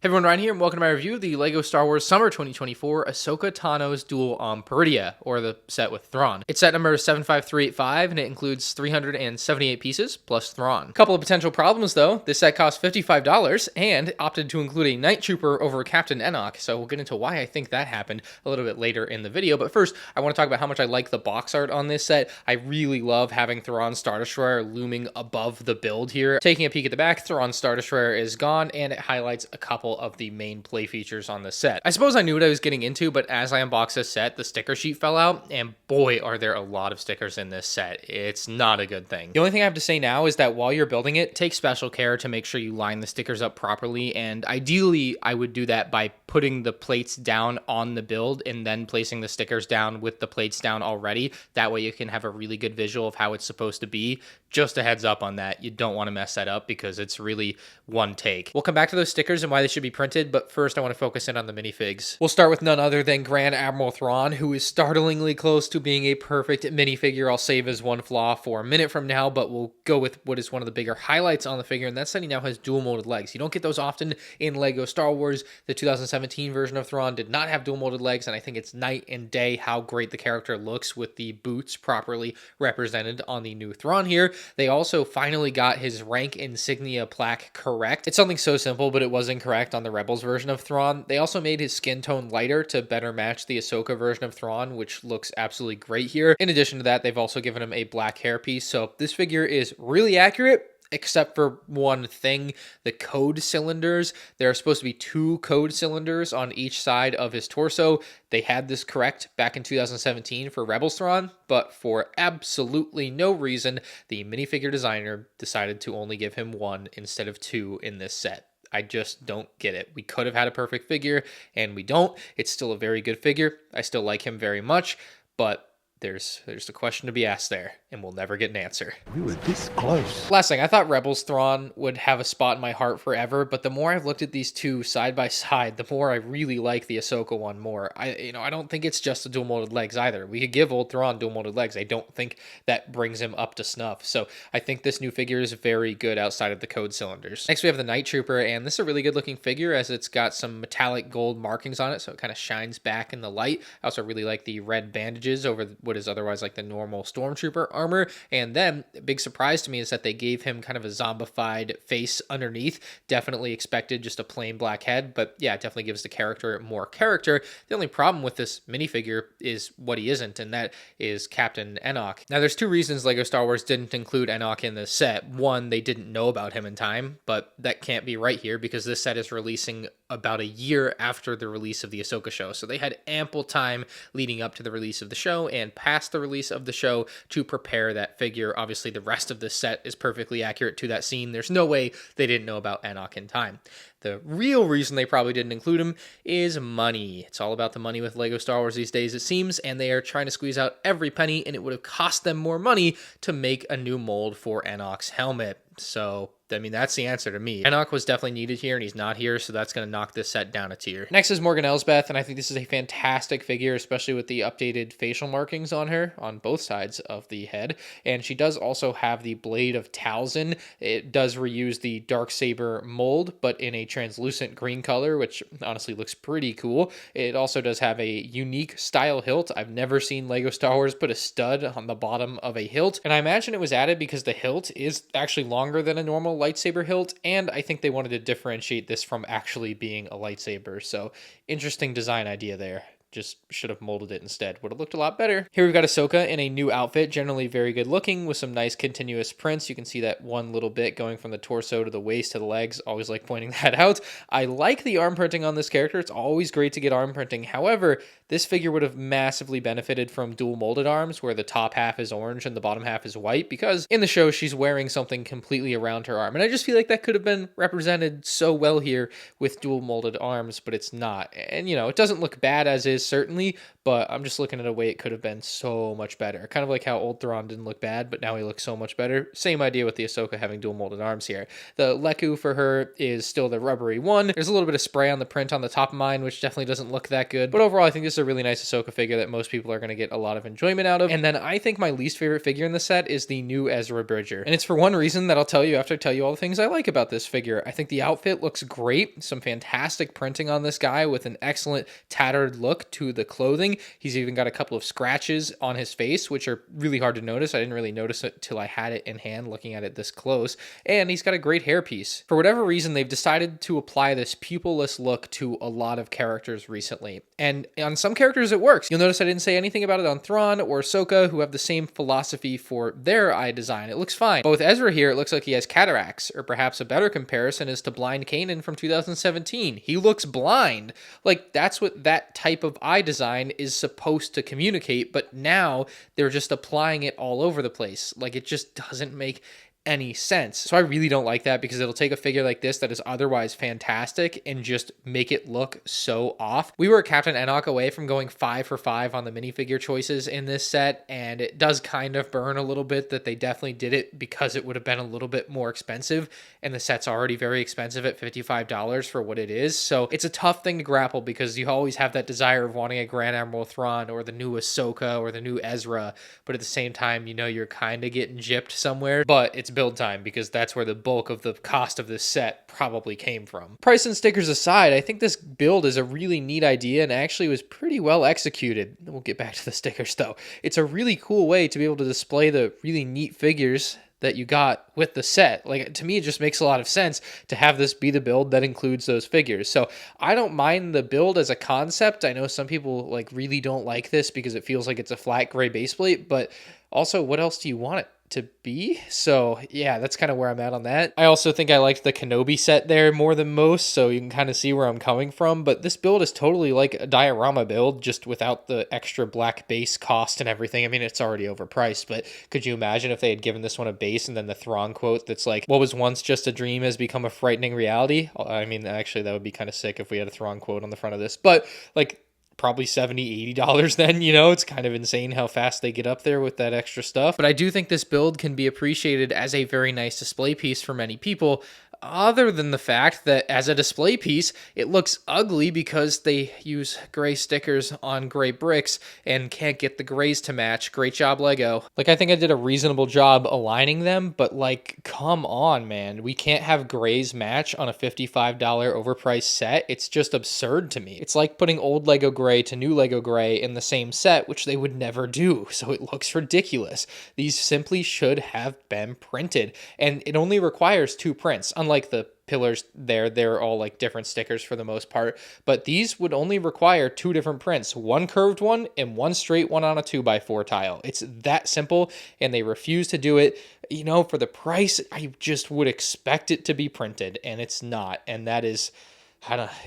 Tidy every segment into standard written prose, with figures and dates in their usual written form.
Hey everyone, Ryan here, and welcome to my review of the LEGO Star Wars Summer 2024 AHSOKA Tano'S Duel on Peridea, or the set with Thrawn. It's set number 75385, and it includes 378 pieces, plus Thrawn. Couple of potential problems though. This set cost $55, and opted to include a Night Trooper over Captain Enoch, so we'll get into why I think that happened a little bit later in the video. But first, I want to talk about how much I like the box art on this set. I really love having Thrawn's Star Destroyer looming above the build here. Taking a peek at the back, Thrawn's Star Destroyer is gone, and it highlights a couple of the main play features on the set. I suppose I knew what I was getting into, but as I unboxed this set, the sticker sheet fell out, and boy, are there a lot of stickers in this set. It's not a good thing. The only thing I have to say now is that while you're building it, take special care to make sure you line the stickers up properly, and ideally, I would do that by putting the plates down on the build and then placing the stickers down with the plates down already. That way you can have a really good visual of how it's supposed to be. Just a heads up on that. You don't want to mess that up because it's really one take. We'll come back to those stickers and why they should be printed, but first I want to focus in on the minifigs. We'll start with none other than Grand Admiral Thrawn, who is startlingly close to being a perfect minifigure. I'll save his one flaw for a minute from now, but we'll go with what is one of the bigger highlights on the figure, and that's that he now has dual molded legs. You don't get those often in LEGO Star Wars. The 2017 version of Thrawn did not have dual molded legs, and I think it's night and day how great the character looks with the boots properly represented on the new Thrawn here. They also finally got his rank insignia plaque correct. It's something so simple, but it was incorrect on the Rebels version of Thrawn. They also made his skin tone lighter to better match the Ahsoka version of Thrawn, which looks absolutely great here. In addition to that, they've also given him a black hairpiece, so this figure is really accurate, except for one thing, the code cylinders. There are supposed to be 2 code cylinders on each side of his torso. They had this correct back in 2017 for Rebels Thrawn, but for absolutely no reason, the minifigure designer decided to only give him 1 instead of 2 in this set. I just don't get it. We could have had a perfect figure, and we don't. It's still a very good figure. I still like him very much, but there's a question to be asked there, and we'll never get an answer. We were this close. Last thing, I thought Rebels Thrawn would have a spot in my heart forever, but the more I've looked at these two side by side, the more I really like the Ahsoka one more. I don't think it's just the dual molded legs either. We could give old Thrawn dual molded legs. I don't think that brings him up to snuff. So I think this new figure is very good outside of the code cylinders. Next we have the Night Trooper, and this is a really good looking figure as it's got some metallic gold markings on it, so it kind of shines back in the light. I also really like the red bandages over what is otherwise like the normal Stormtrooper armor. And then a big surprise to me is that they gave him kind of a zombified face underneath. Definitely expected just a plain black head, but yeah, it definitely gives the character more character. The only problem with this minifigure is what he isn't, and that is Captain Enoch. Now there's 2 reasons LEGO Star Wars didn't include Enoch in this set. One, they didn't know about him in time, but that can't be right here because this set is releasing about a year after the release of the Ahsoka show. So they had ample time leading up to the release of the show and past the release of the show to prepare that figure. Obviously, the rest of the set is perfectly accurate to that scene. There's no way they didn't know about Enoch in time. The real reason they probably didn't include him is money. It's all about the money with LEGO Star Wars these days, it seems, and they are trying to squeeze out every penny, and it would have cost them more money to make a new mold for Enoch's helmet. So, I mean, that's the answer to me. Enoch was definitely needed here, and he's not here, so that's going to knock this set down a tier. Next is Morgan Elsbeth, and I think this is a fantastic figure, especially with the updated facial markings on her on both sides of the head. And she does also have the Blade of Talzin. It does reuse the Darksaber mold, but in a translucent green color, which honestly looks pretty cool. It also does have a unique style hilt. I've never seen LEGO Star Wars put a stud on the bottom of a hilt, and I imagine it was added because the hilt is actually longer than a normal lightsaber hilt, and I think they wanted to differentiate this from actually being a lightsaber. So interesting design idea there. Just should have molded it instead. Would have looked a lot better. Here we've got Ahsoka in a new outfit, generally very good looking with some nice continuous prints. You can see that one little bit going from the torso to the waist to the legs. Always like pointing that out. I like the arm printing on this character. It's always great to get arm printing. However, this figure would have massively benefited from dual molded arms where the top half is orange and the bottom half is white, because in the show she's wearing something completely around her arm. And I just feel like that could have been represented so well here with dual molded arms, but it's not. And it doesn't look bad as is, certainly, but I'm just looking at a way it could have been so much better. Kind of like how old Thrawn didn't look bad, but now he looks so much better. Same idea with the Ahsoka having dual molded arms here. The Leku for her is still the rubbery one. There's a little bit of spray on the print on the top of mine, which definitely doesn't look that good, but overall I think this is is a really nice Ahsoka figure that most people are going to get a lot of enjoyment out of. And then I think my least favorite figure in the set is the new Ezra Bridger. And it's for one reason that I'll tell you after I tell you all the things I like about this figure. I think the outfit looks great. Some fantastic printing on this guy with an excellent tattered look to the clothing. He's even got a couple of scratches on his face, which are really hard to notice. I didn't really notice it till I had it in hand looking at it this close. And he's got a great hairpiece. For whatever reason, they've decided to apply this pupilless look to a lot of characters recently. And on some characters it works. You'll notice I didn't say anything about it on Thrawn or Ahsoka, who have the same philosophy for their eye design. It looks fine. But with Ezra here, it looks like he has cataracts, or perhaps a better comparison is to Blind Kanan from 2017. He looks blind. Like, that's what that type of eye design is supposed to communicate, but now they're just applying it all over the place. Like, it just doesn't make any sense. So I really don't like that, because it'll take a figure like this that is otherwise fantastic and just make it look so off. We were Captain Enoch away from going 5 for 5 on the minifigure choices in this set, and it does kind of burn a little bit that they definitely did it because it would have been a little bit more expensive, and the set's already very expensive at $55 for what it is. So it's a tough thing to grapple, because you always have that desire of wanting a Grand Admiral Thrawn or the new Ahsoka or the new Ezra, but at the same time, you know, you're kind of getting gypped somewhere. But it's build time, because that's where the bulk of the cost of this set probably came from. Price and stickers aside, I think this build is a really neat idea and actually was pretty well executed. We'll get back to the stickers though. It's a really cool way to be able to display the really neat figures that you got with the set. Like, to me, it just makes a lot of sense to have this be the build that includes those figures. So I don't mind the build as a concept. I know some people like really don't like this because it feels like it's a flat gray base plate, but also, what else do you want it to be? So yeah, that's kind of where I'm at on that. I also think I liked the Kenobi set there more than most, so you can kind of see where I'm coming from. But this build is totally like a diorama build, just without the extra black base cost and everything. I mean, it's already overpriced, but could you imagine if they had given this one a base and then the Thrawn quote that's like, what was once just a dream has become a frightening reality? I mean, actually, that would be kind of sick if we had a Thrawn quote on the front of this. But like, probably $70-$80 then, you know. It's kind of insane how fast they get up there with that extra stuff. But I do think this build can be appreciated as a very nice display piece for many people, other than the fact that as a display piece, it looks ugly because they use gray stickers on gray bricks and can't get the grays to match. Great job, LEGO. Like, I think I did a reasonable job aligning them, but like, come on, man. We can't have grays match on a $55 overpriced set. It's just absurd to me. It's like putting old LEGO gray to new LEGO gray in the same set, which they would never do, so it looks ridiculous. These simply should have been printed, and it only requires 2 prints. Unlike the pillars there, they're all like different stickers for the most part, but these would only require 2 different prints, one curved one and one straight one on a 2x4 tile. It's that simple, and they refuse to do it. You know, for the price, I just would expect it to be printed, and it's not, and that is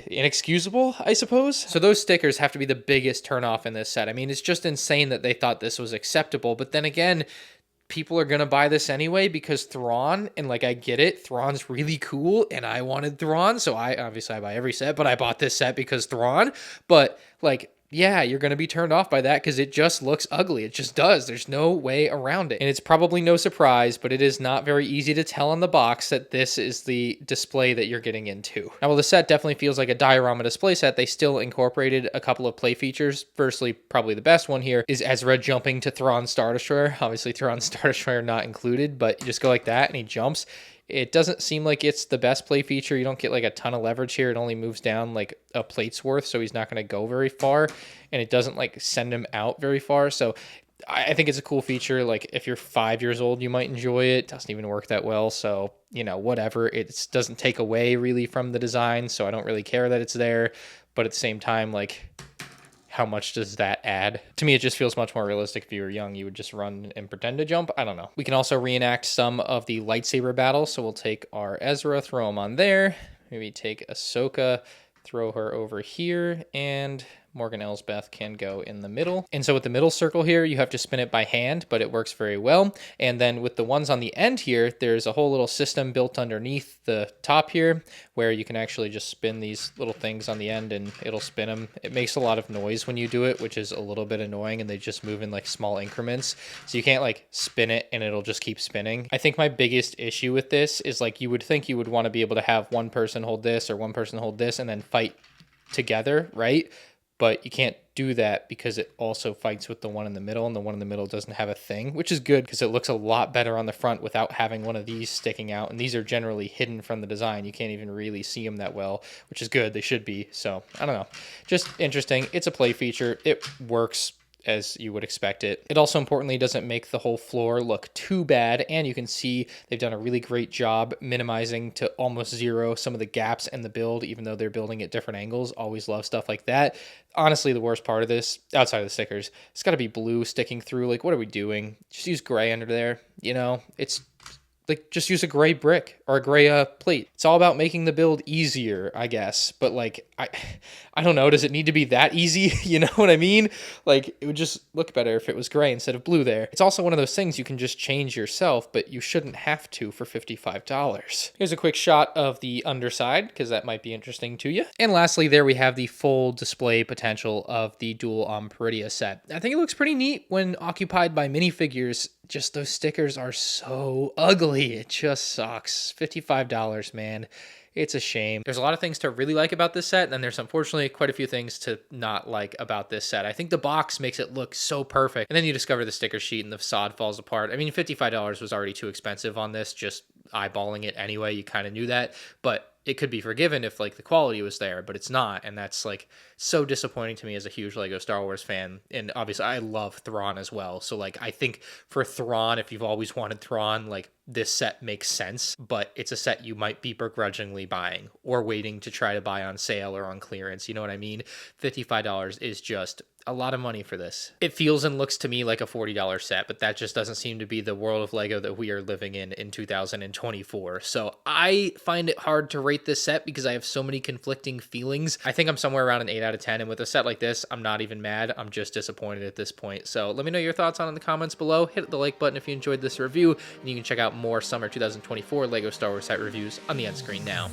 inexcusable, I suppose. So those stickers have to be the biggest turnoff in this set. I mean, it's just insane that they thought this was acceptable, but then again, people are going to buy this anyway because Thrawn, and like, I get it, Thrawn's really cool, and I wanted Thrawn, so I buy every set, but I bought this set because Thrawn. But like, yeah, you're going to be turned off by that because it just looks ugly. It just does. There's no way around it. And it's probably no surprise, but it is not very easy to tell on the box that this is the display that you're getting into. Now, while the set definitely feels like a diorama display set, they still incorporated a couple of play features. Firstly, probably the best one here is Ezra jumping to Thrawn's Star Destroyer. Obviously, Thrawn's Star Destroyer not included, but you just go like that and he jumps. It doesn't seem like it's the best play feature. You don't get like a ton of leverage here. It only moves down like a plate's worth, so he's not going to go very far, and it doesn't like send him out very far. So I think it's a cool feature. Like, if you're 5 years old, you might enjoy it. It doesn't even work that well, so you know, whatever. It doesn't take away really from the design, so I don't really care that it's there. But at the same time, like, how much does that add? To me, it just feels much more realistic. If you were young, you would just run and pretend to jump. I don't know. We can also reenact some of the lightsaber battles. So we'll take our Ezra, throw him on there. Maybe take Ahsoka, throw her over here, and Morgan Elsbeth can go in the middle. And so with the middle circle here, you have to spin it by hand, but it works very well. And then with the ones on the end here, there's a whole little system built underneath the top here where you can actually just spin these little things on the end and it'll spin them. It makes a lot of noise when you do it, which is a little bit annoying, and they just move in like small increments. So you can't like spin it and it'll just keep spinning. I think my biggest issue with this is like, you would think you would want to be able to have one person hold this or one person hold this and then fight together, right? But you can't do that because it also fights with the one in the middle, and the one in the middle doesn't have a thing, which is good because it looks a lot better on the front without having one of these sticking out. And these are generally hidden from the design. You can't even really see them that well, which is good. They should be. So I don't know, just interesting. It's a play feature. It works as you would expect it. It also importantly doesn't make the whole floor look too bad, and you can see they've done a really great job minimizing to almost zero some of the gaps in the build, even though they're building at different angles. Always love stuff like that. Honestly, the worst part of this, outside of the stickers, it's got to be blue sticking through. Like, what are we doing? Just use gray under there. You know, it's like, just use a gray brick or a gray plate. It's all about making the build easier, I guess. But like, I don't know. Does it need to be that easy? You know what I mean? Like, it would just look better if it was gray instead of blue there. It's also one of those things you can just change yourself, but you shouldn't have to for $55. Here's a quick shot of the underside, because that might be interesting to you. And lastly, there we have the full display potential of the dual Peridea set. I think it looks pretty neat when occupied by minifigures. Just those stickers are so ugly. It just sucks. $55, man. It's a shame. There's a lot of things to really like about this set, and there's unfortunately quite a few things to not like about this set. I think the box makes it look so perfect, and then you discover the sticker sheet and the facade falls apart. I mean, $55 was already too expensive on this, just eyeballing it anyway. You kind of knew that, but it could be forgiven if like the quality was there, but it's not. And that's like so disappointing to me as a huge Lego Star Wars fan. And obviously I love Thrawn as well. So like, I think for Thrawn, if you've always wanted Thrawn, like this set makes sense, but it's a set you might be begrudgingly buying or waiting to try to buy on sale or on clearance. You know what I mean? $55 is just a lot of money for this. It feels and looks to me like a $40 set, but that just doesn't seem to be the world of Lego that we are living in 2024. So I find it hard to rate this set because I have so many conflicting feelings. I think I'm somewhere around an 8 out of 10, and with a set like this, I'm not even mad. I'm just disappointed at this point. So let me know your thoughts on it in the comments below. Hit the like button if you enjoyed this review, and you can check out more summer 2024 Lego Star Wars set reviews on the end screen now.